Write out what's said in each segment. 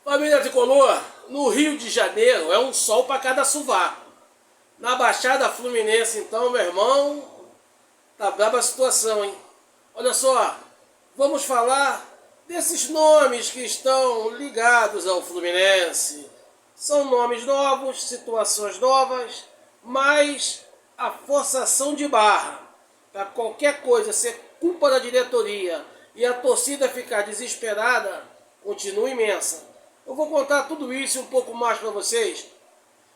Família Tricolor, no Rio de Janeiro é um sol para cada sovaco. Na Baixada Fluminense, então, meu irmão, tá braba a situação, hein? Olha só, vamos falar desses nomes que estão ligados ao Fluminense. São nomes novos, situações novas, mas a forçação de barra para qualquer coisa ser culpa da diretoria e a torcida ficar desesperada continua imensa. Eu vou contar tudo isso e um pouco mais para vocês.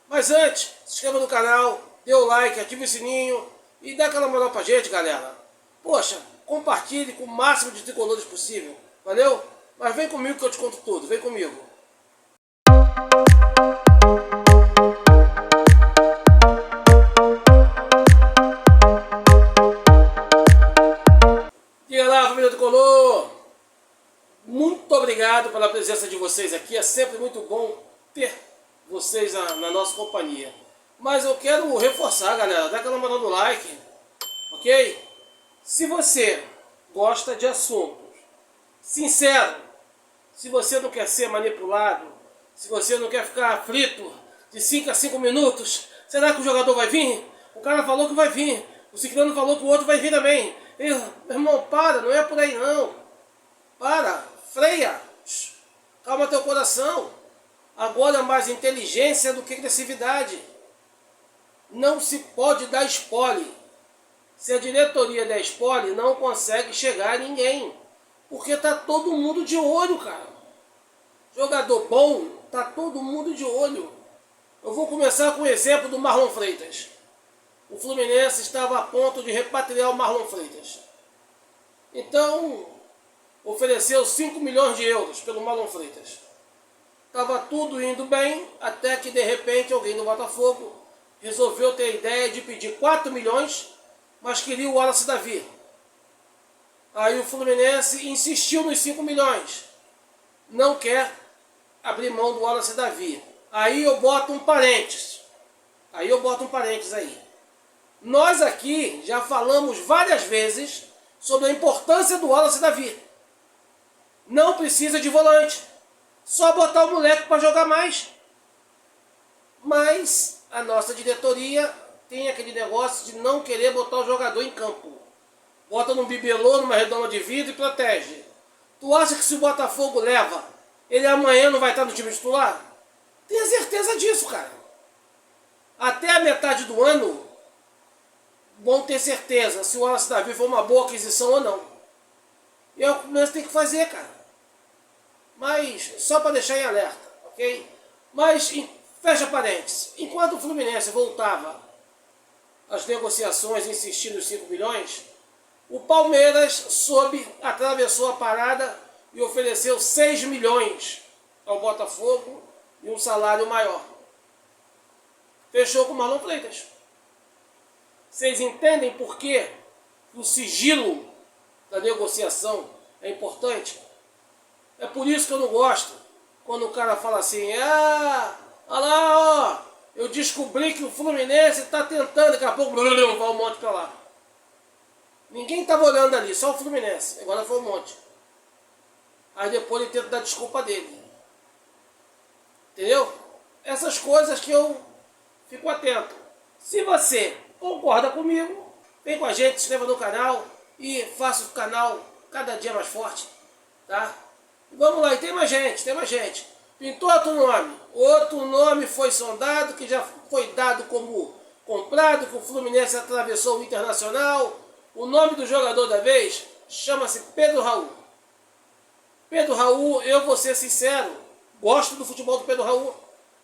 Mas antes, se inscreva no canal, dê o like, ative o sininho e dá aquela moral pra gente, galera. Poxa, compartilhe com o máximo de tricolores possível, valeu? Mas vem comigo que eu te conto tudo, vem comigo. Diga lá, família tricolor! Muito obrigado pela presença de vocês aqui, é sempre muito bom ter vocês na nossa companhia. Mas eu quero reforçar, galera, dá aquela moral no like, ok? Se você gosta de assuntos sinceros, se você não quer ser manipulado, se você não quer ficar aflito de 5 a 5 minutos, será que o jogador vai vir? O cara falou que vai vir, o ciclano falou que o outro vai vir também. Meu irmão, para, não é por aí não. Para, freia, calma teu coração. Agora é mais inteligência do que agressividade. Não se pode dar spoiler. Se a diretoria der spoiler, não consegue chegar a ninguém. Porque tá todo mundo de olho, cara. Jogador bom, tá todo mundo de olho. Eu vou começar com o exemplo do Marlon Freitas. O Fluminense estava a ponto de repatriar o Marlon Freitas. Então, ofereceu 5 milhões de euros pelo Marlon Freitas. Estava tudo indo bem, até que de repente alguém do Botafogo resolveu ter a ideia de pedir 4 milhões, mas queria o Wallace Davi. Aí o Fluminense insistiu nos 5 milhões. Não quer abrir mão do Wallace Davi. Aí eu boto um parênteses. Aí. Nós aqui já falamos várias vezes sobre a importância do Wallace Davi. Não precisa de volante. Só botar o moleque para jogar mais. Mas a nossa diretoria tem aquele negócio de não querer botar o jogador em campo. Bota num bibelô, numa redoma de vidro e protege. Tu acha que se o Botafogo leva, ele amanhã não vai estar no time titular? Tenha certeza disso, cara. Até a metade do ano, vão ter certeza se o Wallace Davi for uma boa aquisição ou não. E é o que nós temos que fazer, cara. Mas, só para deixar em alerta, ok? Mas, fecha parênteses, enquanto o Fluminense voltava às negociações insistindo nos 5 milhões, o Palmeiras atravessou a parada e ofereceu 6 milhões ao Botafogo e um salário maior. Fechou com o Marlon Freitas. Vocês entendem por que o sigilo da negociação é importante? É por isso que eu não gosto quando o cara fala assim, olha lá, ó, eu descobri que o Fluminense está tentando, daqui a pouco vai um monte para lá. Ninguém estava olhando ali, só o Fluminense, agora foi um monte. Aí depois ele tenta dar desculpa dele. Entendeu? Essas coisas que eu fico atento. Se você concorda comigo, vem com a gente, se inscreva no canal e faça o canal cada dia mais forte, tá? Vamos lá, e tem mais gente. Pintou outro nome foi sondado, que já foi dado como comprado, que o Fluminense atravessou o Internacional. O nome do jogador da vez chama-se Pedro Raul. Pedro Raul, eu vou ser sincero, gosto do futebol do Pedro Raul.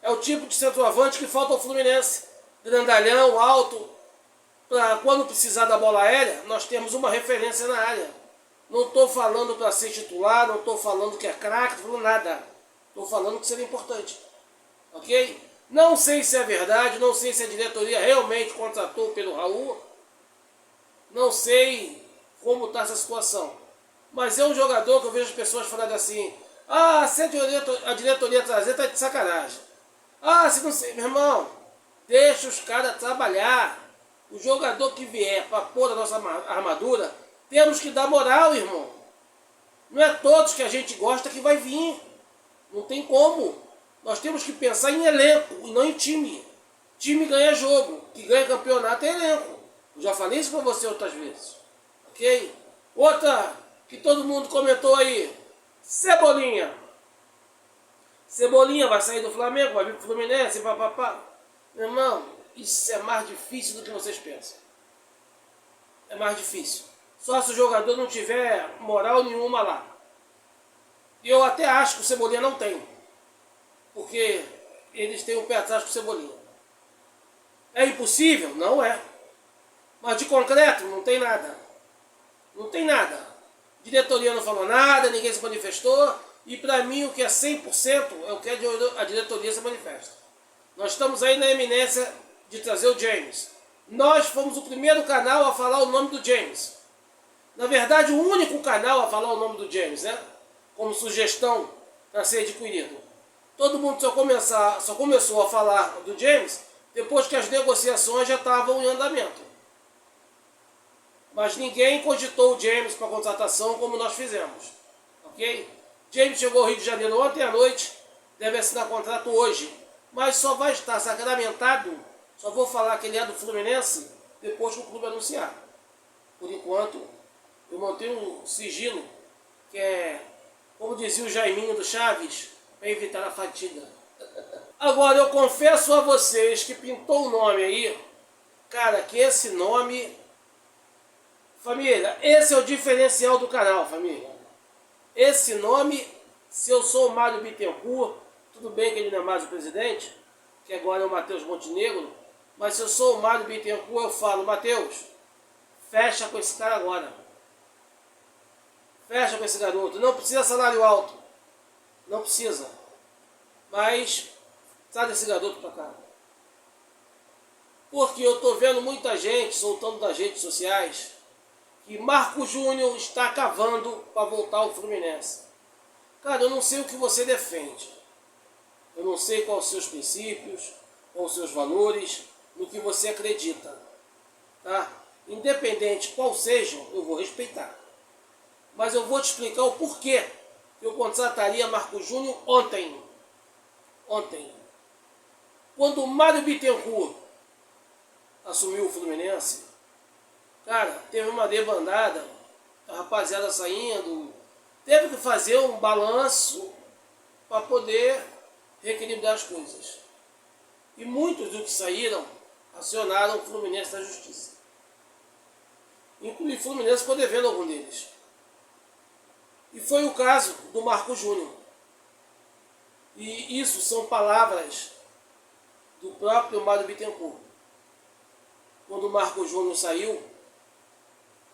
É o tipo de centroavante que falta ao Fluminense. Grandalhão, alto, para quando precisar da bola aérea, nós temos uma referência na área. Não estou falando para ser titular, não estou falando que é craque, não estou falando nada. Estou falando que seria importante. Ok? Não sei se é verdade, não sei se a diretoria realmente contratou pelo Raul. Não sei como está essa situação. Mas é um jogador que eu vejo as pessoas falando assim, se a diretoria trazer, tá de sacanagem. Se não sei, meu irmão, deixa os caras trabalhar. O jogador que vier para pôr a nossa armadura, temos que dar moral, irmão. Não é todos que a gente gosta que vai vir. Não tem como. Nós temos que pensar em elenco e não em time. Time ganha jogo, que ganha campeonato é elenco. Eu já falei isso para você outras vezes. Ok? Outra que todo mundo comentou aí. Cebolinha. Cebolinha vai sair do Flamengo, vai vir pro Fluminense, papapá. Meu irmão, isso é mais difícil do que vocês pensam. É mais difícil. Só se o jogador não tiver moral nenhuma lá. E eu até acho que o Cebolinha não tem. Porque eles têm um pé atrás com o Cebolinha. É impossível? Não é. Mas de concreto, não tem nada. Não tem nada. Diretoria não falou nada, ninguém se manifestou. E para mim o que é 100% é o que a diretoria se manifesta. Nós estamos aí na eminência de trazer o James. Nós fomos o primeiro canal a falar o nome do James. Na verdade, o único canal a falar o nome do James, né? Como sugestão para ser adquirido. Todo mundo só começou a falar do James depois que as negociações já estavam em andamento. Mas ninguém cogitou o James para contratação como nós fizemos. Ok? James chegou ao Rio de Janeiro ontem à noite, deve assinar contrato hoje. Mas só vai estar sacramentado, só vou falar que ele é do Fluminense depois que o clube anunciar. Por enquanto, eu mantenho um sigilo, que é, como dizia o Jaiminho do Chaves, para evitar a fadiga. Agora, eu confesso a vocês que pintou o nome aí, cara, que esse nome... Família, esse é o diferencial do canal, família. Esse nome, se eu sou o Mário Bittencourt, tudo bem que ele não é mais o presidente, que agora é o Matheus Montenegro, mas se eu sou o Mário Bittencourt, eu falo, Matheus, fecha com esse cara agora. Fecha com esse garoto. Não precisa salário alto. Não precisa. Mas traz esse garoto pra cá. Porque eu tô vendo muita gente soltando das redes sociais que Marco Júnior está cavando para voltar ao Fluminense. Cara, eu não sei o que você defende. Eu não sei quais os seus princípios, quais os seus valores, no que você acredita. Tá? Independente qual sejam, eu vou respeitar. Mas eu vou te explicar o porquê que eu contrataria Marco Júnior ontem. Ontem. Quando o Mário Bittencourt assumiu o Fluminense, cara, teve uma debandada, a rapaziada saindo, teve que fazer um balanço para poder reequilibrar as coisas. E muitos dos que saíram acionaram o Fluminense da Justiça. Inclusive o Fluminense ficou devendo algum deles. E foi o caso do Marco Júnior. E isso são palavras do próprio Mário Bittencourt. Quando o Marco Júnior saiu,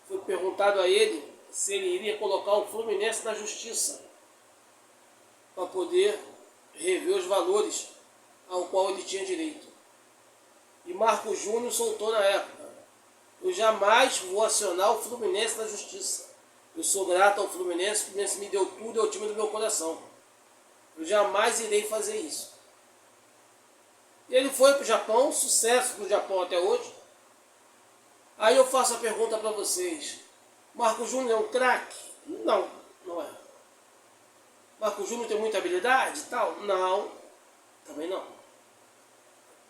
foi perguntado a ele se ele iria colocar o Fluminense na justiça para poder rever os valores ao qual ele tinha direito. E Marco Júnior soltou na época: eu jamais vou acionar o Fluminense na justiça. Eu sou grato ao Fluminense, o Fluminense me deu tudo, é o time do meu coração. Eu jamais irei fazer isso. E ele foi para o Japão, sucesso no Japão até hoje. Aí eu faço a pergunta para vocês: Marco Júnior é um craque? Não, não é. Marco Júnior tem muita habilidade e tal? Não, também não.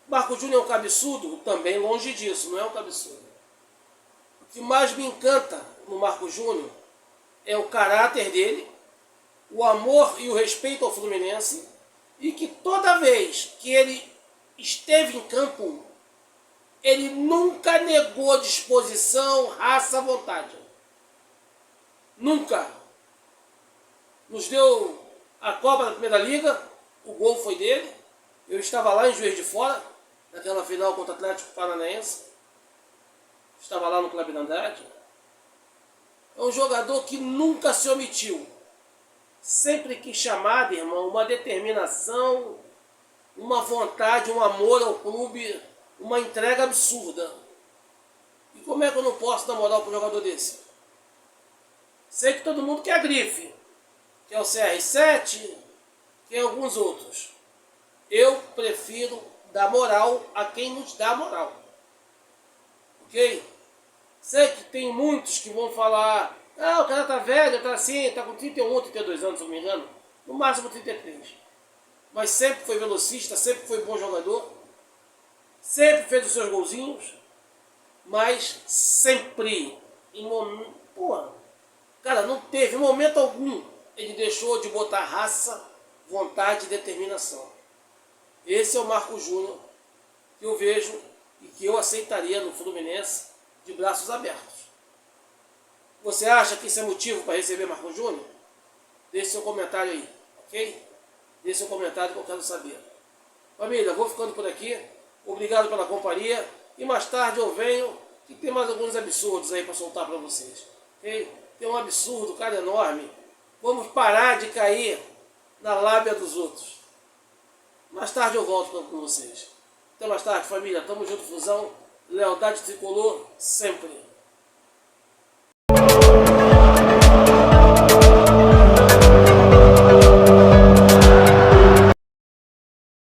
Marco Júnior é um cabeçudo? Também longe disso, não é um cabeçudo. O que mais me encanta no Marco Júnior é o caráter dele, o amor e o respeito ao Fluminense, e que toda vez que ele esteve em campo, ele nunca negou disposição, raça, vontade. Nunca. Nos deu a Copa da Primeira Liga, o gol foi dele. Eu estava lá em Juiz de Fora, naquela final contra o Atlético Paranaense. Estava lá no Clube da Andrade. É um jogador que nunca se omitiu. Sempre que chamado, irmão, uma determinação, uma vontade, um amor ao clube, uma entrega absurda. E como é que eu não posso dar moral para um jogador desse? Sei que todo mundo quer a grife, que é o CR7, que é alguns outros. Eu prefiro dar moral a quem nos dá moral. Ok? Sei que tem muitos que vão falar: ah, o cara tá velho, tá assim, tá com 31, 32 anos, se não me engano. no máximo 33. Mas sempre foi velocista, sempre foi bom jogador, sempre fez os seus golzinhos, mas sempre, cara, não teve momento algum ele deixou de botar raça, vontade e determinação. Esse é o Marcos Júnior que eu vejo e que eu aceitaria no Fluminense de braços abertos. Você acha que isso é motivo para receber Marcos Júnior? Deixe seu comentário aí, ok? Deixe seu comentário que eu quero saber. Família, vou ficando por aqui. Obrigado pela companhia. E mais tarde eu venho que tem mais alguns absurdos aí para soltar para vocês. Ok? Tem um absurdo, cara, enorme. Vamos parar de cair na lábia dos outros. Mais tarde eu volto com vocês. Até mais tarde, família. Tamo junto, Fusão. Lealdade tricolor sempre.